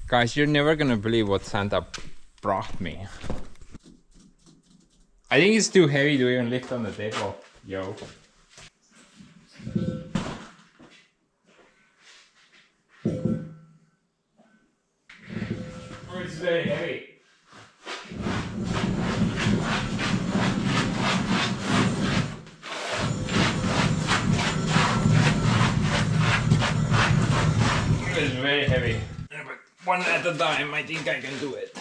Guys, you're never gonna believe what Santa brought me. I think it's too heavy to even lift on the table, yo. Oh, it's very heavy. It's very heavy. But one at a time, I think I can do it.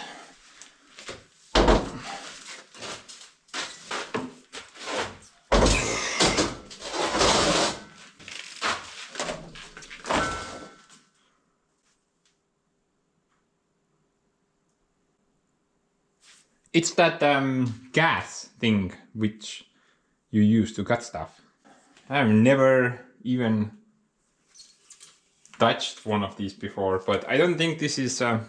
It's that gas thing which you use to cut stuff. I've never even touched one of these before, but I don't think this is a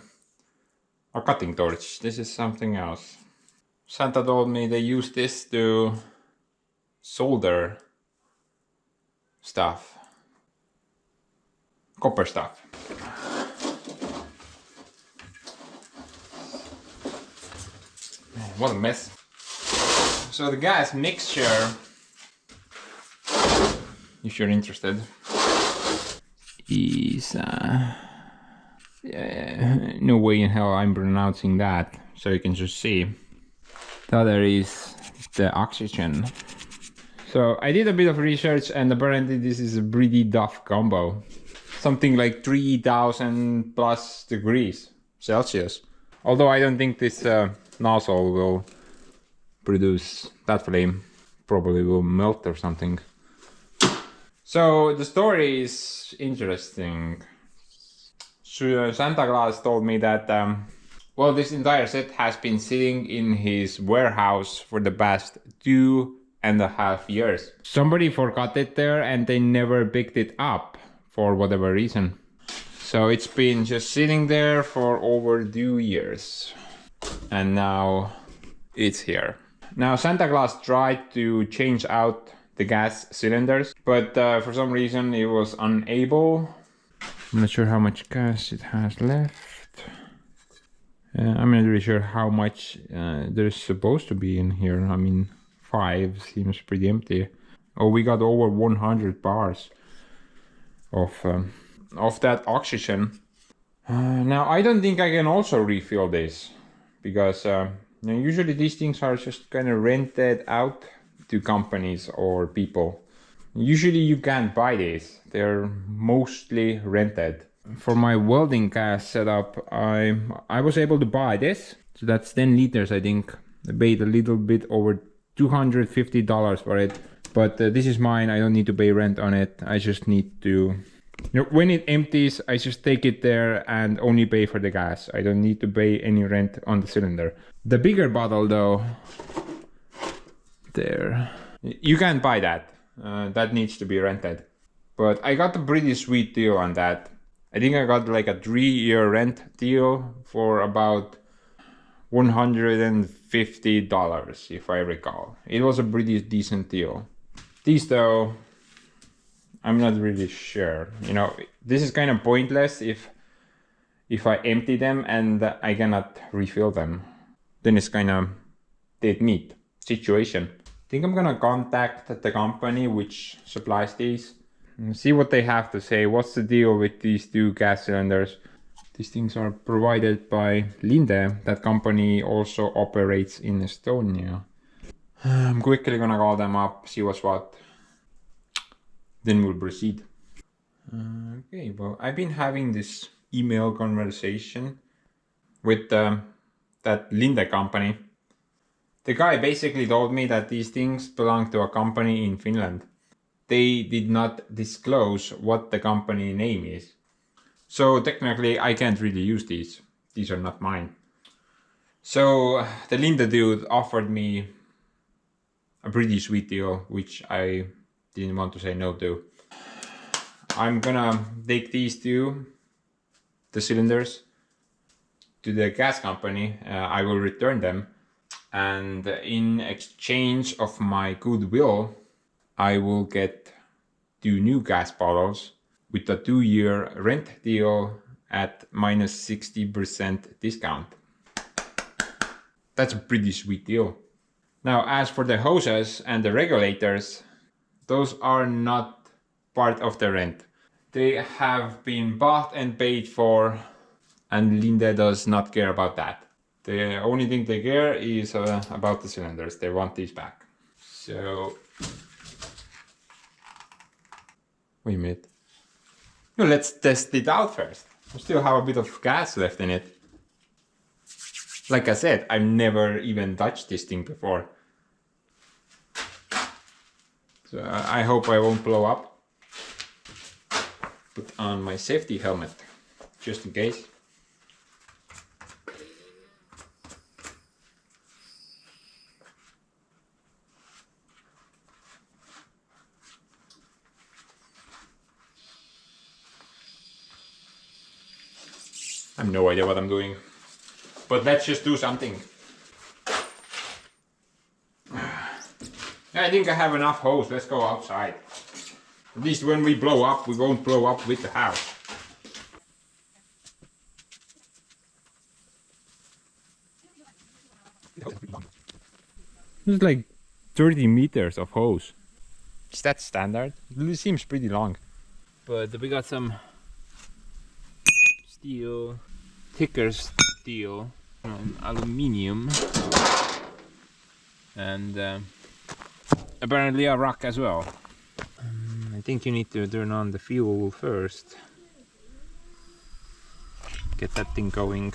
cutting torch. This is something else. Santa told me they use this to solder stuff. Copper stuff. What a mess. So the gas mixture, if you're interested, is no way in hell I'm pronouncing that, so you can just see. The other is the oxygen. So I did a bit of research and apparently this is a pretty tough combo. Something like 3000 plus degrees Celsius. Although I don't think this nozzle will produce that flame. Probably will melt or something. So the story is interesting. So Santa Claus told me that well, this entire set has been sitting in his warehouse for the past 2.5 years. Somebody forgot it there and they never picked it up for whatever reason. So it's been just sitting there for over 2 years. And now it's here. Now Santa Claus tried to change out the gas cylinders, but for some reason it was unable. I'm not sure how much gas it has left. I'm not really sure how much there's supposed to be in here. I mean, 5 seems pretty empty. Oh, we got over 100 bars of that oxygen. Now I don't think I can also refill this, because usually these things are just kind of rented out to companies or people. Usually you can't buy these, they're mostly rented. For my welding gas setup, I was able to buy this. So that's 10 liters, I think. I paid a little bit over $250 for it. But this is mine, I don't need to pay rent on it. I just need to... when it empties, I just take it there and only pay for the gas. I don't need to pay any rent on the cylinder. The bigger bottle though, there. You can't buy that. That needs to be rented. But I got a pretty sweet deal on that. I think I got like a 3-year rent deal for about $150 if I recall. It was a pretty decent deal. These though, I'm not really sure. You know, this is kind of pointless if I empty them and I cannot refill them. Then it's kind of dead meat situation. I think I'm gonna contact the company which supplies these and see what they have to say. What's the deal with these 2 gas cylinders? These things are provided by Linde. That company also operates in Estonia. I'm quickly gonna call them up, see what's what. Then we'll proceed. Okay, well, I've been having this email conversation with that Linde company. The guy basically told me that these things belong to a company in Finland. They did not disclose what the company name is. So technically I can't really use these. These are not mine. So the Linde dude offered me a pretty sweet deal, which I didn't want to say no to. I'm gonna take these 2, the cylinders, to the gas company. I will return them, and in exchange of my goodwill, I will get 2 new gas bottles with a 2-year rent deal at minus 60% discount. That's a pretty sweet deal. Now, as for the hoses and the regulators, those are not part of the rent. They have been bought and paid for, and Linde does not care about that. The only thing they care is about the cylinders. They want these back. So, wait a minute. No, let's test it out first. I still have a bit of gas left in it. Like I said, I've never even touched this thing before. So I hope I won't blow up. Put on my safety helmet, just in case. I have no idea what I'm doing, but let's just do something. I think I have enough hose. Let's go outside. At least when we blow up, we won't blow up with the house. It's like 30 meters of hose. Is that standard? It seems pretty long. But we got some steel, thicker steel, and aluminium, and apparently a rock as well. I think you need to turn on the fuel first. Get that thing going.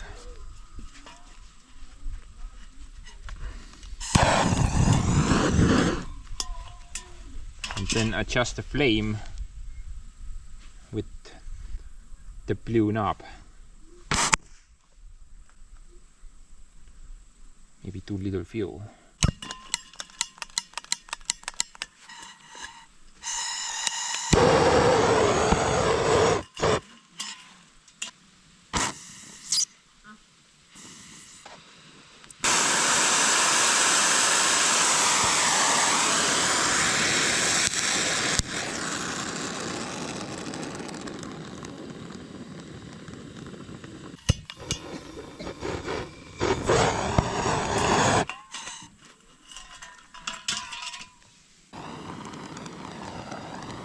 And then adjust the flame with the blue knob. Maybe too little fuel.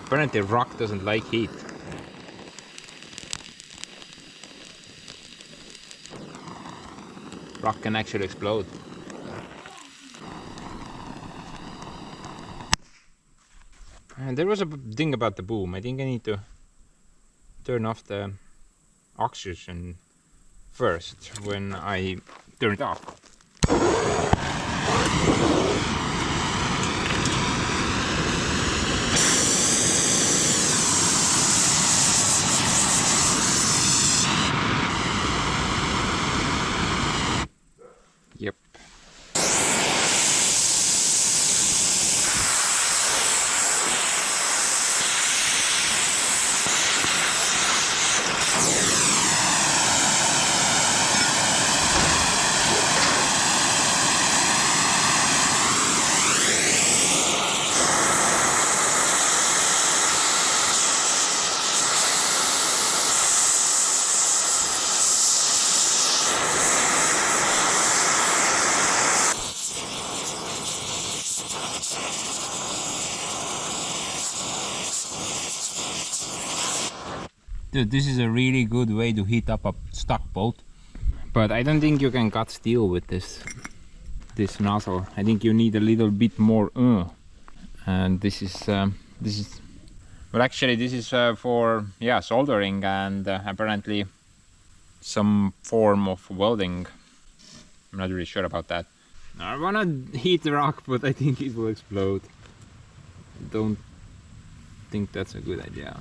Apparently rock doesn't like heat. Rock can actually explode. And there was a thing about the boom. I think I need to turn off the oxygen first when I turn it off. Yep. Dude, this is a really good way to heat up a stock boat. But I don't think you can cut steel with this nozzle. I think you need a little bit more. And this is well, actually this is for soldering and apparently some form of welding. I'm not really sure about that. I wanna heat the rock, but I think it will explode. Don't think that's a good idea.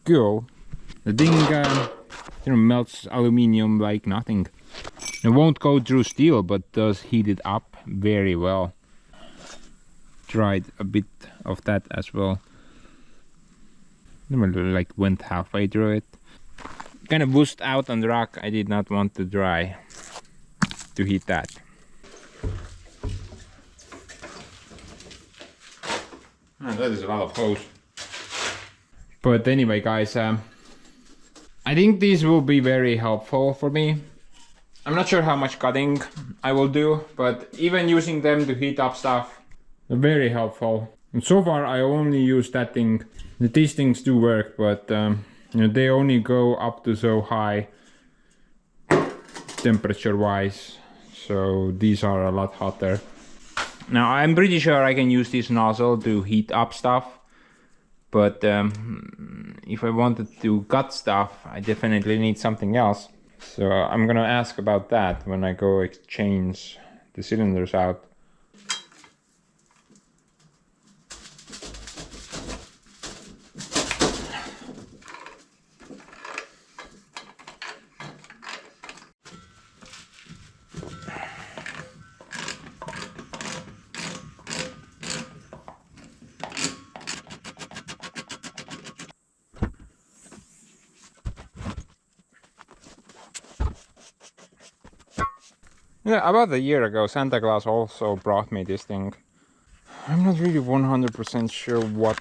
cool. The thing melts aluminium like nothing. It won't go through steel, but does heat it up very well. Tried a bit of that as well. Like went halfway through it. Kind of wussed out on the rock. I did not want to dry to heat that. That is a lot of hose. But anyway, guys, I think these will be very helpful for me. I'm not sure how much cutting I will do, but even using them to heat up stuff, they're very helpful. And so far I only use that thing. These things do work, but you know, they only go up to so high temperature wise, so these are a lot hotter. Now I'm pretty sure I can use this nozzle to heat up stuff, but if I wanted to cut stuff, I definitely need something else. So I'm gonna ask about that when I go exchange the cylinders out. Yeah, about a year ago, Santa Claus also brought me this thing. I'm not really 100% sure what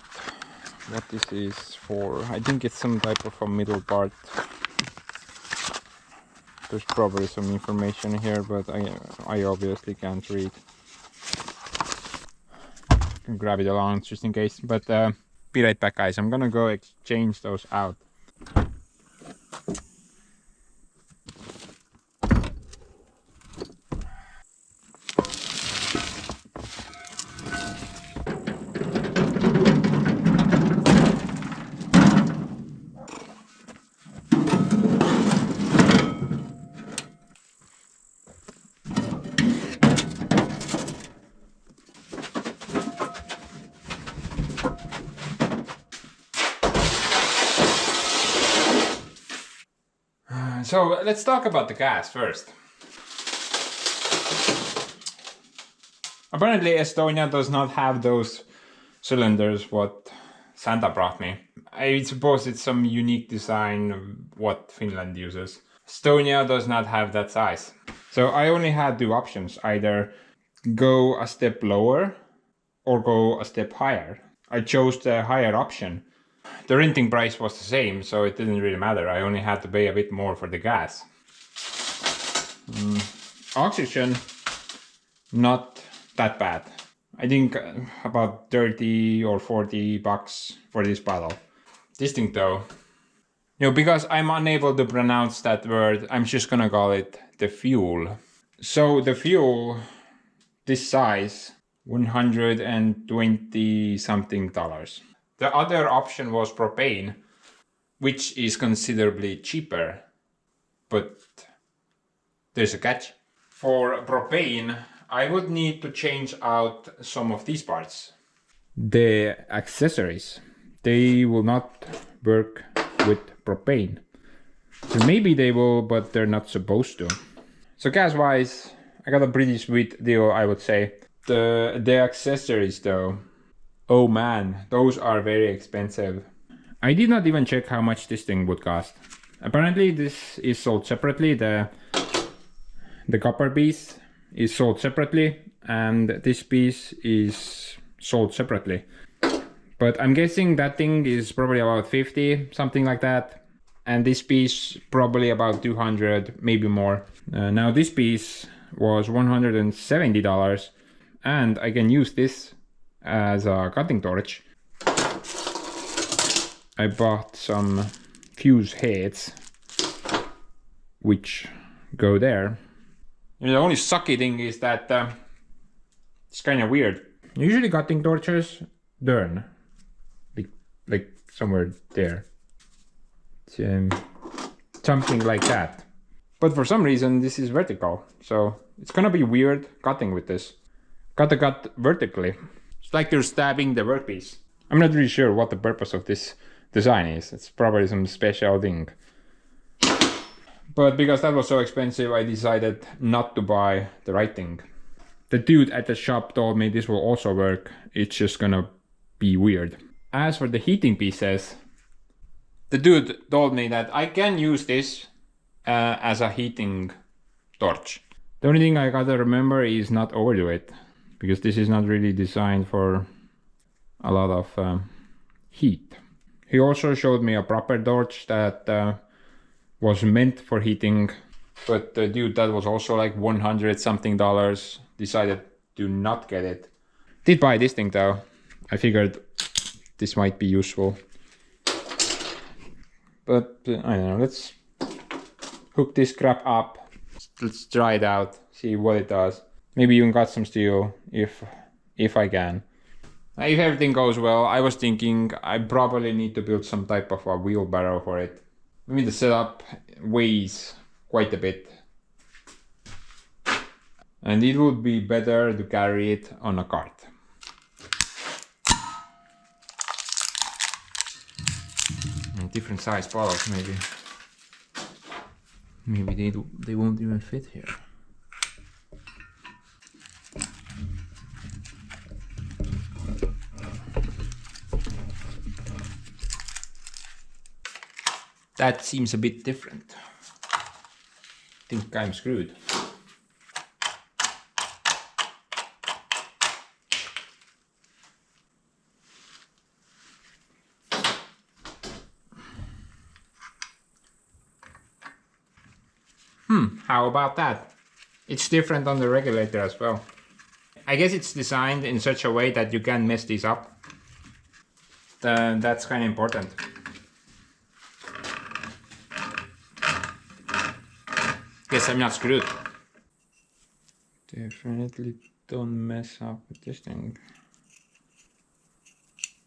this is for. I think it's some type of a middle part. There's probably some information here, but I obviously can't read. I can grab it along just in case, but be right back, guys. I'm gonna go exchange those out. So let's talk about the gas first. Apparently Estonia does not have those cylinders what Santa brought me. I suppose it's some unique design of what Finland uses. Estonia does not have that size. So I only had two options, either go a step lower or go a step higher. I chose the higher option. The renting price was the same, so it didn't really matter. I only had to pay a bit more for the gas. Oxygen, not that bad. I think about 30 or 40 bucks for this bottle. This thing though, you know, because I'm unable to pronounce that word, I'm just gonna call it the fuel. So the fuel, this size, $120 something. The other option was propane, which is considerably cheaper, but there's a catch. For propane, I would need to change out some of these parts. The accessories, they will not work with propane. So maybe they will, but they're not supposed to. So gas-wise, I got a pretty sweet deal, I would say. The accessories though, oh man, those are very expensive. I did not even check how much this thing would cost. Apparently this is sold separately. The copper piece is sold separately and this piece is sold separately. But I'm guessing that thing is probably about 50, something like that. And this piece probably about 200, maybe more. Now this piece was $170 and I can use this as a cutting torch. I bought some fuse heads which go there. And the only sucky thing is that it's kind of weird. Usually cutting torches turn like somewhere there. It's, something like that. But for some reason this is vertical, so it's gonna be weird cutting with this. Gotta cut vertically. It's like you're stabbing the workpiece. I'm not really sure what the purpose of this design is. It's probably some special thing. But because that was so expensive, I decided not to buy the right thing. The dude at the shop told me this will also work. It's just gonna be weird. As for the heating pieces, the dude told me that I can use this as a heating torch. The only thing I gotta remember is not overdo it, because this is not really designed for a lot of heat. He also showed me a proper torch that was meant for heating, but the dude that was also like $100 something decided to not get it. Did buy this thing though. I figured this might be useful. But I don't know, let's hook this crap up. Let's try it out, see what it does. Maybe even cut some steel if I can. If everything goes well, I was thinking I probably need to build some type of a wheelbarrow for it. I mean, the setup weighs quite a bit. And it would be better to carry it on a cart. And different size bottles maybe. Maybe they won't even fit here. That seems a bit different. I think I'm screwed. How about that? It's different on the regulator as well. I guess it's designed in such a way that you can mess these up. That's kind of important. Guess I'm not screwed. Definitely don't mess up with this thing.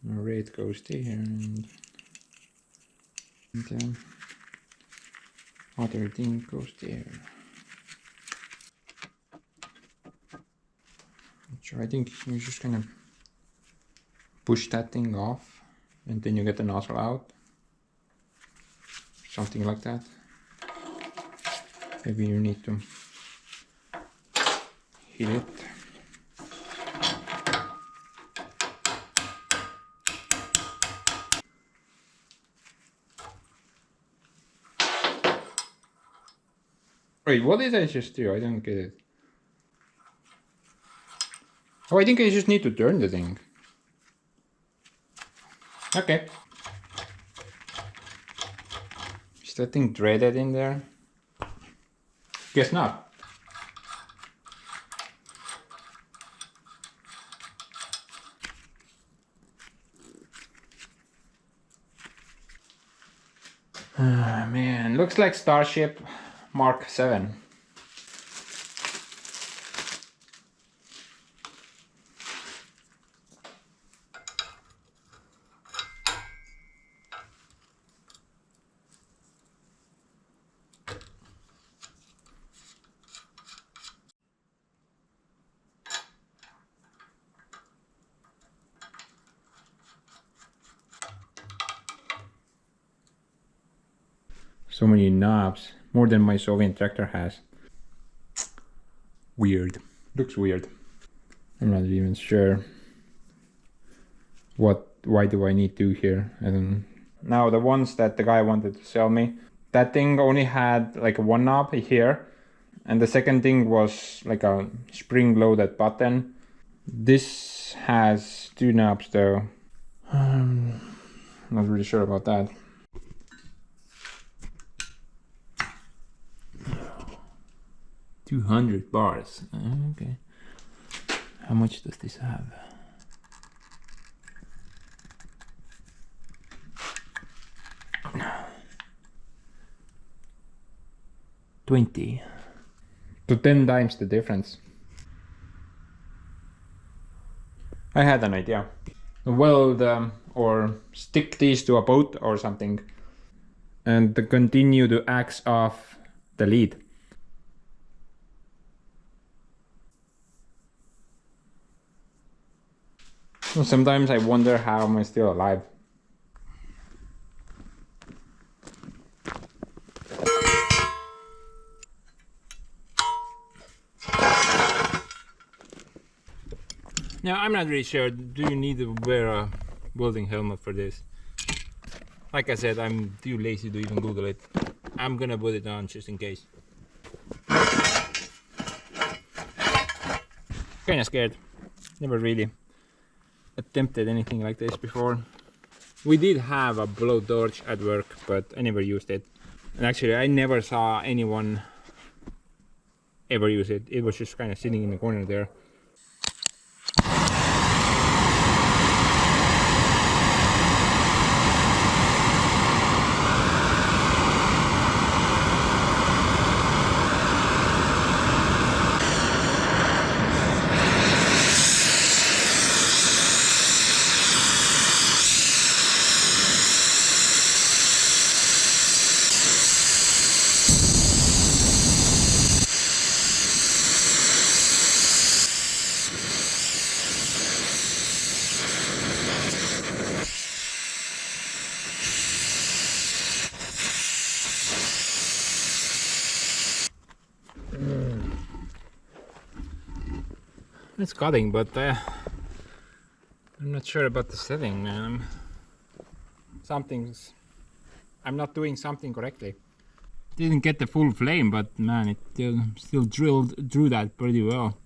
The rate goes there and other thing goes there. So I think you're just gonna push that thing off and then you get the nozzle out. Something like that. Maybe you need to hit it. Wait, what did I just do? I don't get it. Oh, I think I just need to turn the thing. Okay. Is that thing threaded in there? Guess not. Man, looks like Starship Mark 7. So many knobs, more than my Soviet tractor has. Weird. Looks weird. I'm not even sure why do I need to here. I don't. Now the ones that the guy wanted to sell me, that thing only had like one knob here, and the second thing was like a spring-loaded button. This has two knobs though. Not really sure about that. $200. Okay. How much does this have? $20. So 10 times the difference. I had an idea. Weld or stick these to a boat or something and continue to axe off the lead. Sometimes I wonder how I'm still alive. Now, I'm not really sure, do you need to wear a welding helmet for this? Like I said, I'm too lazy to even Google it. I'm gonna put it on just in case. Kinda scared. Never really attempted anything like this before. We did have a blowtorch at work, but I never used it. And actually, I never saw anyone ever use it. It was just kind of sitting in the corner there. It's cutting, but I'm not sure about the setting, man. I'm not doing something correctly. Didn't get the full flame, but man, it still drew that pretty well.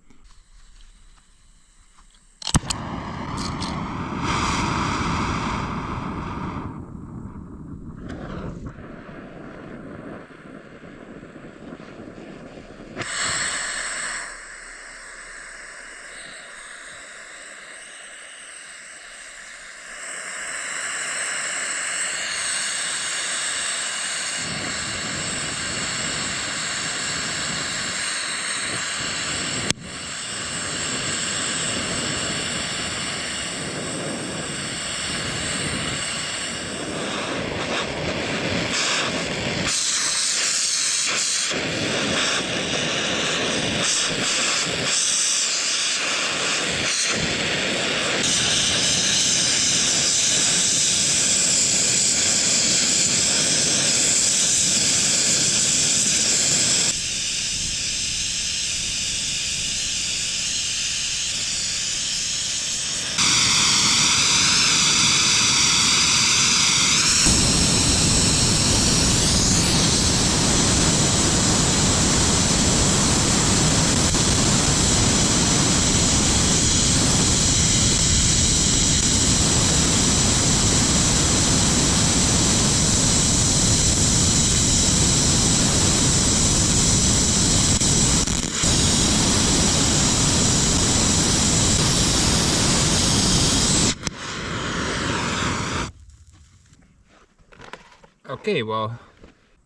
Okay, well,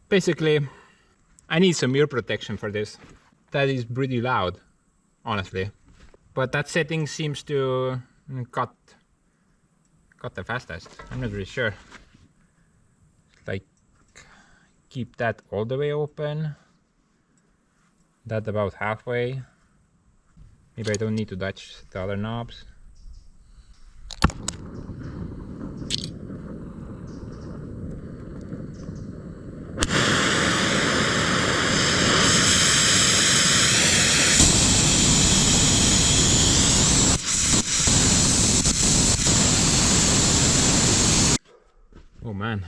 basically, I need some ear protection for this. That is pretty loud, honestly. But that setting seems to cut the fastest. I'm not really sure. Like, keep that all the way open. That about halfway. Maybe I don't need to touch the other knobs. Oh man.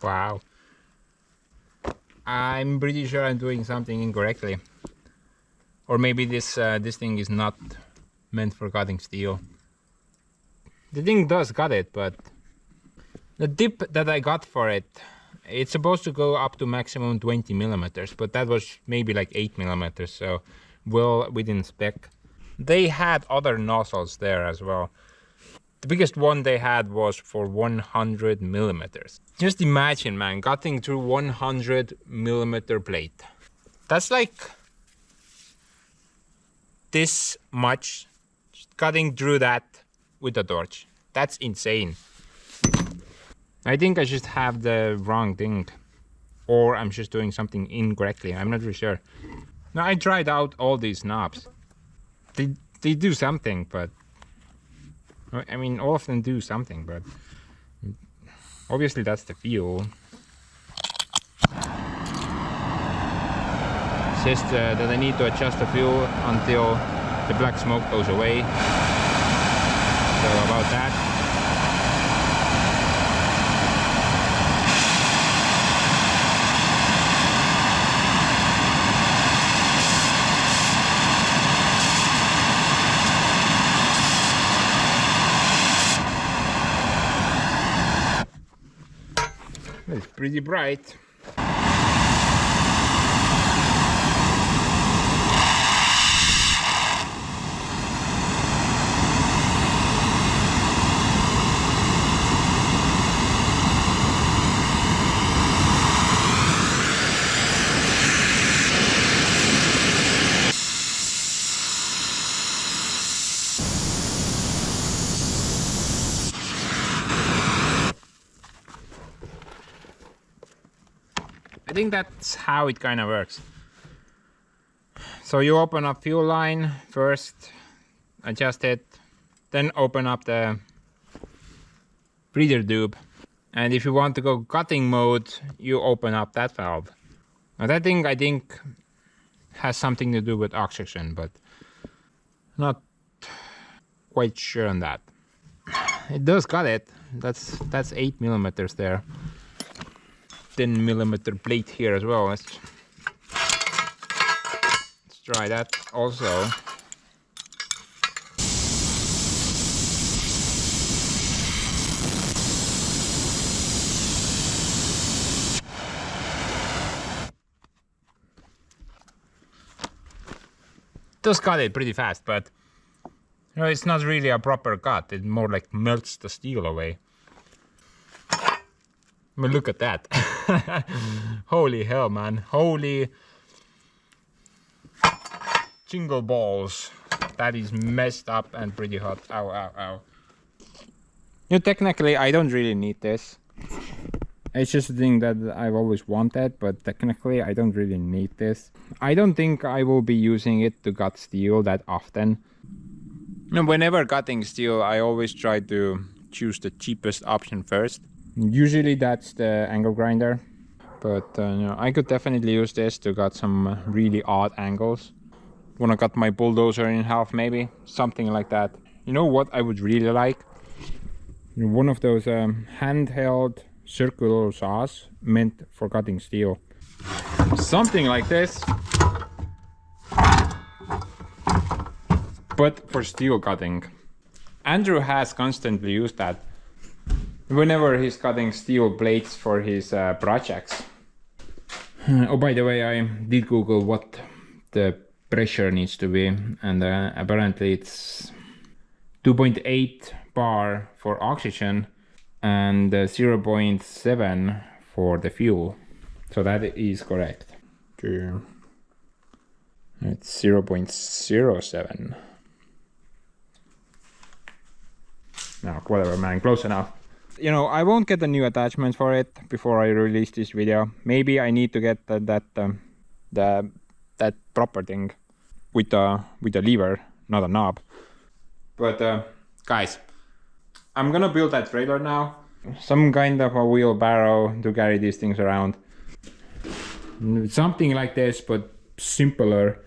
Wow. I'm pretty sure I'm doing something incorrectly. Or maybe this thing is not meant for cutting steel. The thing does cut it, but the dip that I got for it, it's supposed to go up to maximum 20 millimeters, but that was maybe like 8 millimeters, so well within spec. They had other nozzles there as well. The biggest one they had was for 100 millimeters. Just imagine, man, cutting through 100 millimeter plate. That's like this much, just cutting through that with a torch. That's insane. I think I just have the wrong thing. Or I'm just doing something incorrectly. I'm not really sure. No, I tried out all these knobs. They do something, but... I mean, all of them do something, but... Obviously that's the fuel. It says that I need to adjust the fuel until the black smoke goes away. So about that. It's pretty bright. I think that's how it kind of works. So you open up fuel line first, adjust it, then open up the breather tube, and if you want to go cutting mode, you open up that valve. Now that thing I think has something to do with oxygen, but not quite sure on that. It does cut it. That's 8 millimeters there. 10 millimeter plate here as well. Let's try that also. Does cut it pretty fast, but you know, it's not really a proper cut. It more like melts the steel away. I mean, look at that. Holy hell, man. Holy jingle balls. That is messed up and pretty hot. Ow, ow, ow. You know, technically, I don't really need this. It's just a thing that I've always wanted, but technically, I don't really need this. I don't think I will be using it to cut steel that often. And whenever cutting steel, I always try to choose the cheapest option first. Usually that's the angle grinder, but you know, I could definitely use this to cut some really odd angles. Wanna cut my bulldozer in half maybe, something like that. You know what I would really like? One of those handheld circular saws meant for cutting steel. Something like this, but for steel cutting. Andrew has constantly used that whenever he's cutting steel plates for his projects. Oh, by the way, I did Google what the pressure needs to be, and apparently it's 2.8 bar for oxygen and 0.7 for the fuel. So that is correct. It's 0.07. No, whatever, man, close enough. You know, I won't get a new attachment for it before I release this video. Maybe I need to get that proper thing with a lever, not a knob. But guys, I'm gonna build that trailer now. Some kind of a wheelbarrow to carry these things around. Something like this, but simpler.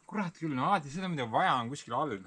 Kurat küll, no alati seda, mida vaja on kuskil all.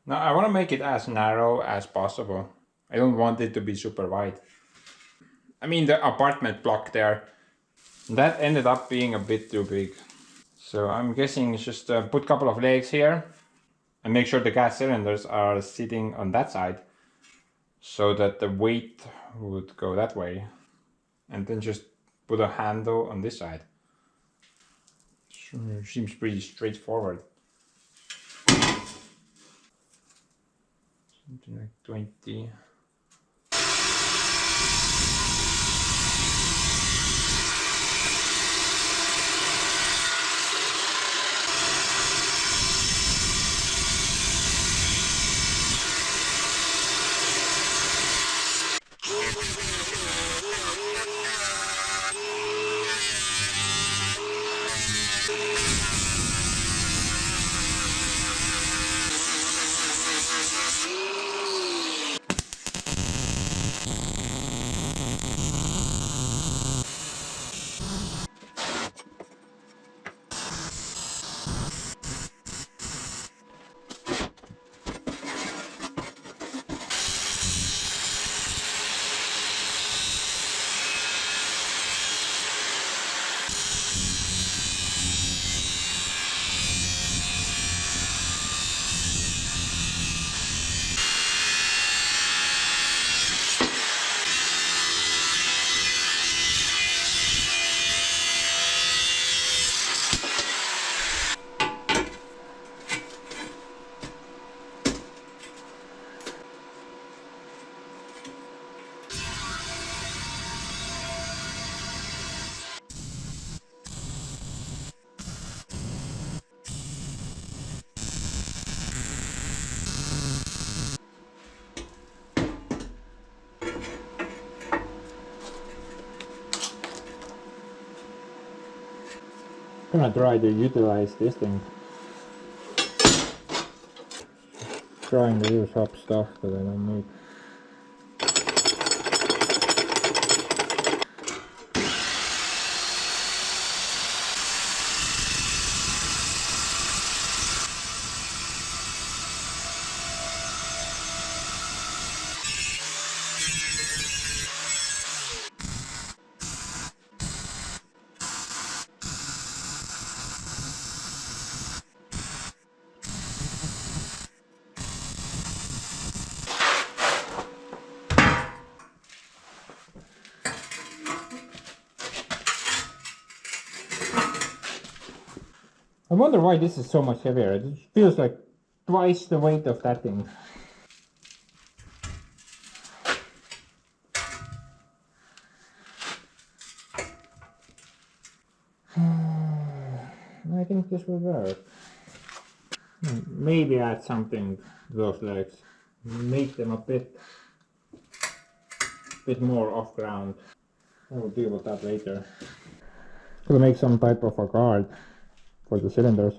Now I want to make it as narrow as possible. I don't want it to be super wide. I mean, the apartment block there, that ended up being a bit too big. So I'm guessing it's just put a couple of legs here and make sure the gas cylinders are sitting on that side so that the weight would go that way. And then just put a handle on this side. Seems pretty straightforward. Something like 20. I'm gonna try to utilize this thing. Trying to use up stuff that I don't need. I wonder why this is so much heavier. It feels like twice the weight of that thing. I think this will work. Maybe add something to those legs. Make them a bit more off ground. I will deal with that later. Gonna make some type of a guard for the cylinders.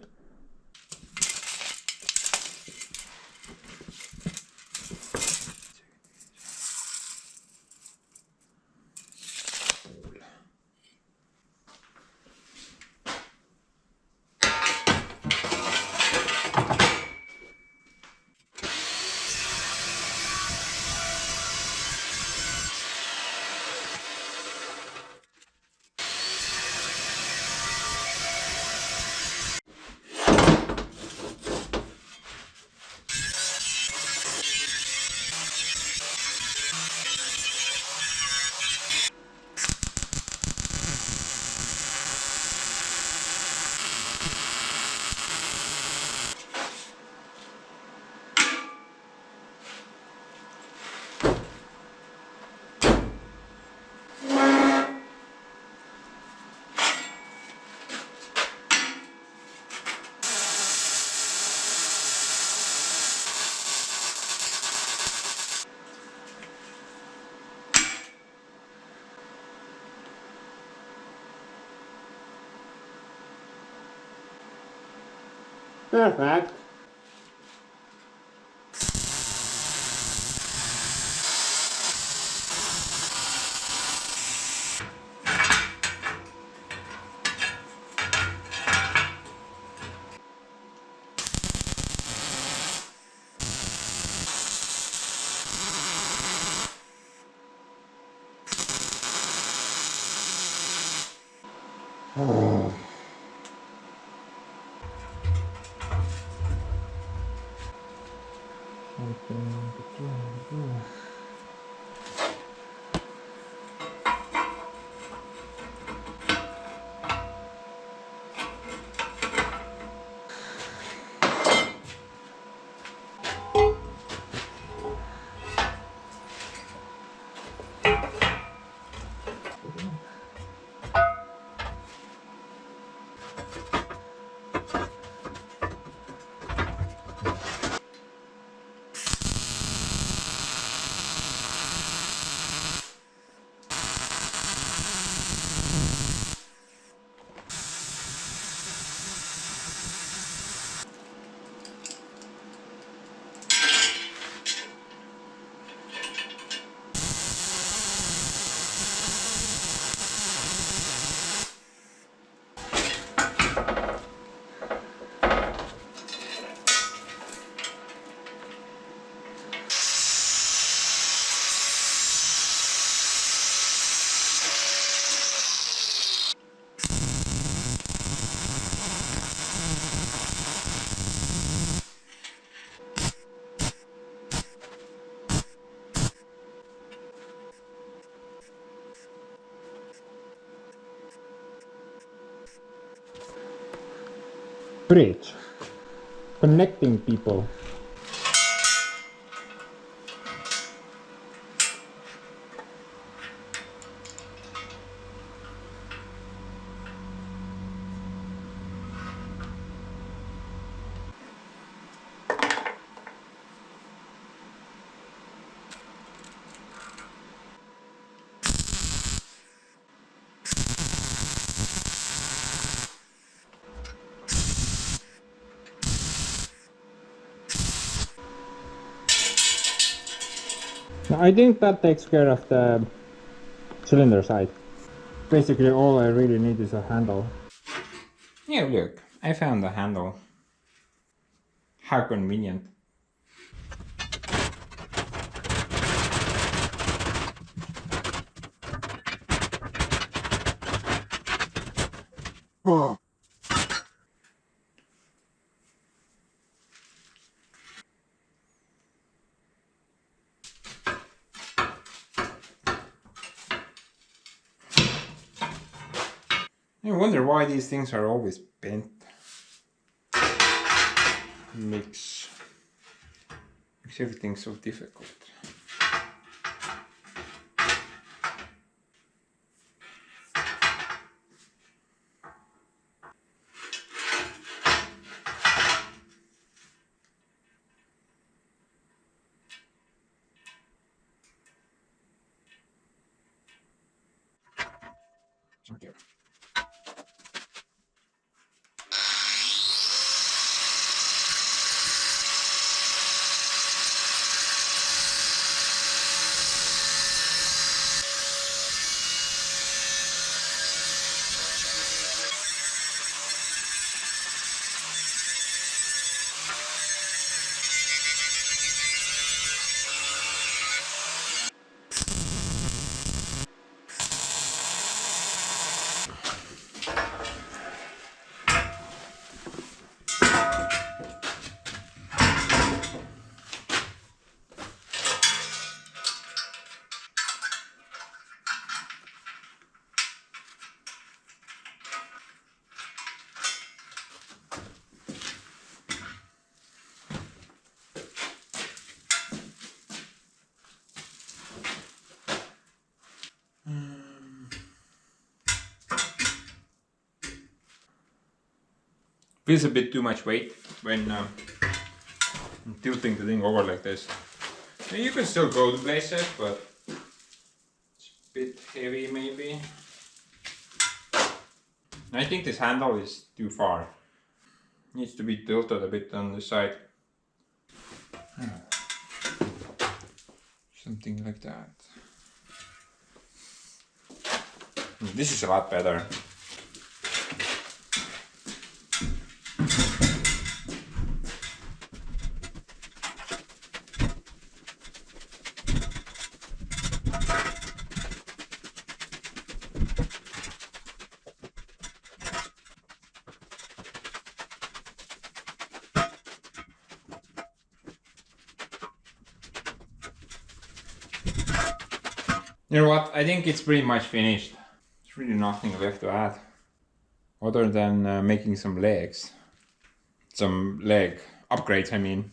Perfect. Bridge. Connecting people. I think that takes care of the cylinder side. Basically all I really need is a handle. Yeah, look, I found the handle. How convenient. Oh. I wonder why these things are always bent. Makes everything so difficult. Okay. Feels a bit too much weight when tilting the thing over like this. And you can still go to places, but it's a bit heavy maybe. I think this handle is too far. Needs to be tilted a bit on the side. Something like that. This is a lot better. You know what? I think it's pretty much finished. There's really nothing left to add. Other than making some legs. Some leg upgrades, I mean.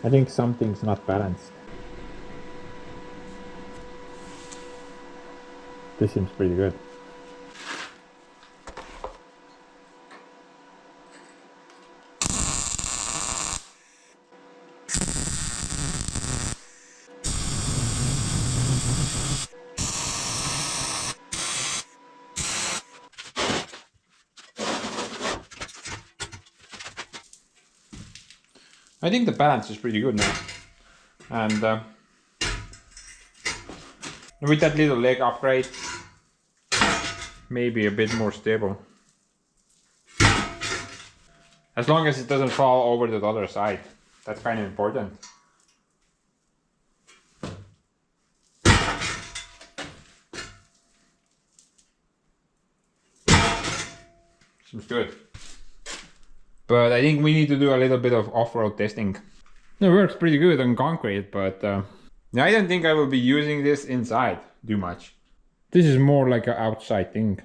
I think something's not balanced. This seems pretty good. I think the balance is pretty good now. And with that little leg upgrade, maybe a bit more stable. As long as it doesn't fall over to the other side. That's kind of important. Seems good. But I think we need to do a little bit of off-road testing. It works pretty good on concrete, but I don't think I will be using this inside too much. This is more like an outside thing.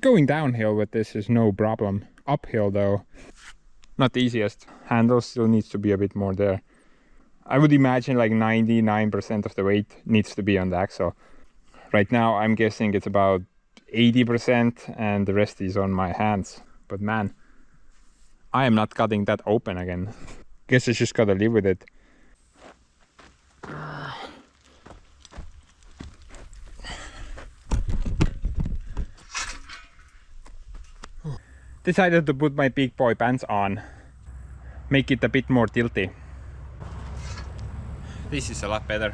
Going downhill with this is no problem. Uphill though, not the easiest. Handle still needs to be a bit more there. I would imagine like 99% of the weight needs to be on the axle. Right now I'm guessing it's about 80% and the rest is on my hands. But man, I am not cutting that open again. Guess I just gotta live with it. Decided to put my big boy pants on, make it a bit more tilty. This is a lot better.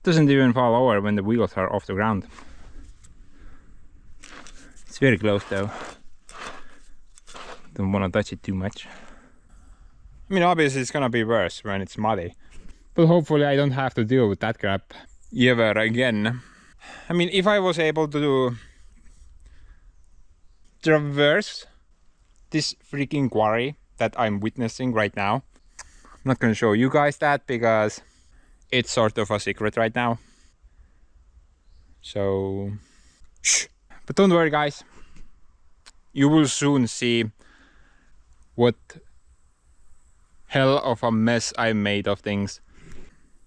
Doesn't even fall over when the wheels are off the ground. It's very close though. Don't want to touch it too much. I mean, obviously it's gonna be worse when it's muddy, but hopefully I don't have to deal with that crap ever again. I mean, if I was able to traverse this freaking quarry that I'm witnessing right now, I'm not gonna show you guys that because it's sort of a secret right now. So, shh. But don't worry guys, you will soon see what hell of a mess I made of things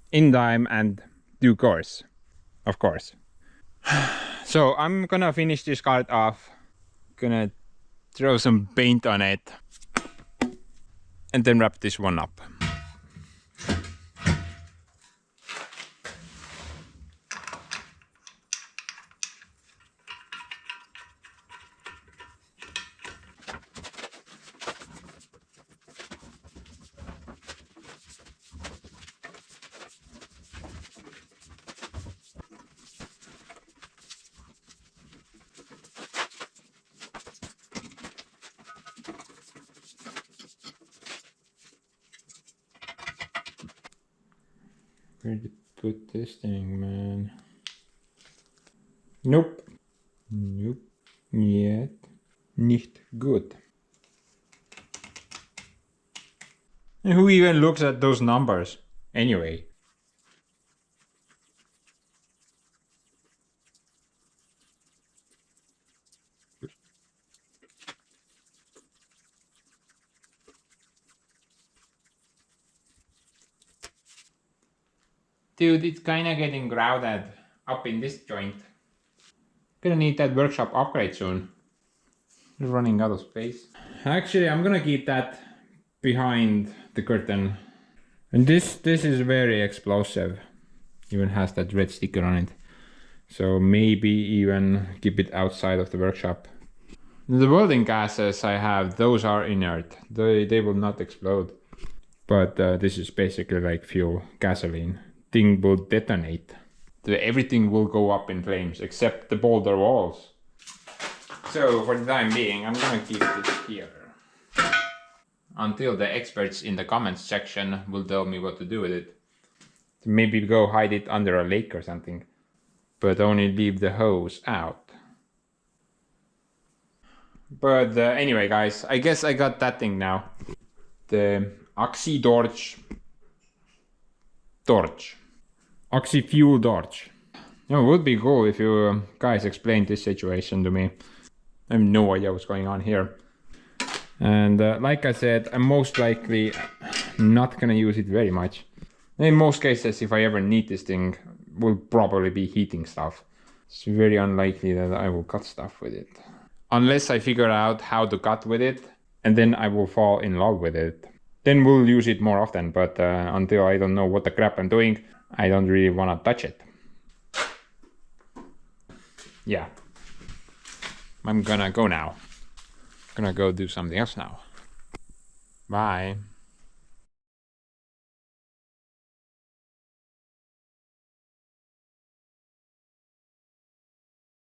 in time and due course. of course. So I'm gonna finish this card off, gonna throw some paint on it, and then wrap this one up. Where did I put this thing, man? Nope. Nope. Yet. Nicht good. And who even looks at those numbers? Anyway. Dude, it's kinda getting crowded up in this joint. Gonna need that workshop upgrade soon. We're running out of space. Actually, I'm gonna keep that behind the curtain. And this is very explosive. Even has that red sticker on it. So maybe even keep it outside of the workshop. The welding gases I have, those are inert. They will not explode. But this is basically like fuel, gasoline. Thing will detonate. Everything will go up in flames except the boulder walls. So for the time being, I'm gonna keep this here. Until the experts in the comments section will tell me what to do with it. Maybe go hide it under a lake or something. But only leave the hose out. But anyway guys, I guess I got that thing now. The Oxy Torch. Oxy Fuel Torch. It would be cool if you guys explained this situation to me. I have no idea what's going on here. And like I said, I'm most likely not gonna use it very much. In most cases, if I ever need this thing, will probably be heating stuff. It's very unlikely that I will cut stuff with it. Unless I figure out how to cut with it, and then I will fall in love with it. Then we'll use it more often, but until I don't know what the crap I'm doing, I don't really want to touch it. Yeah. I'm gonna go now. Gonna go do something else now. Bye.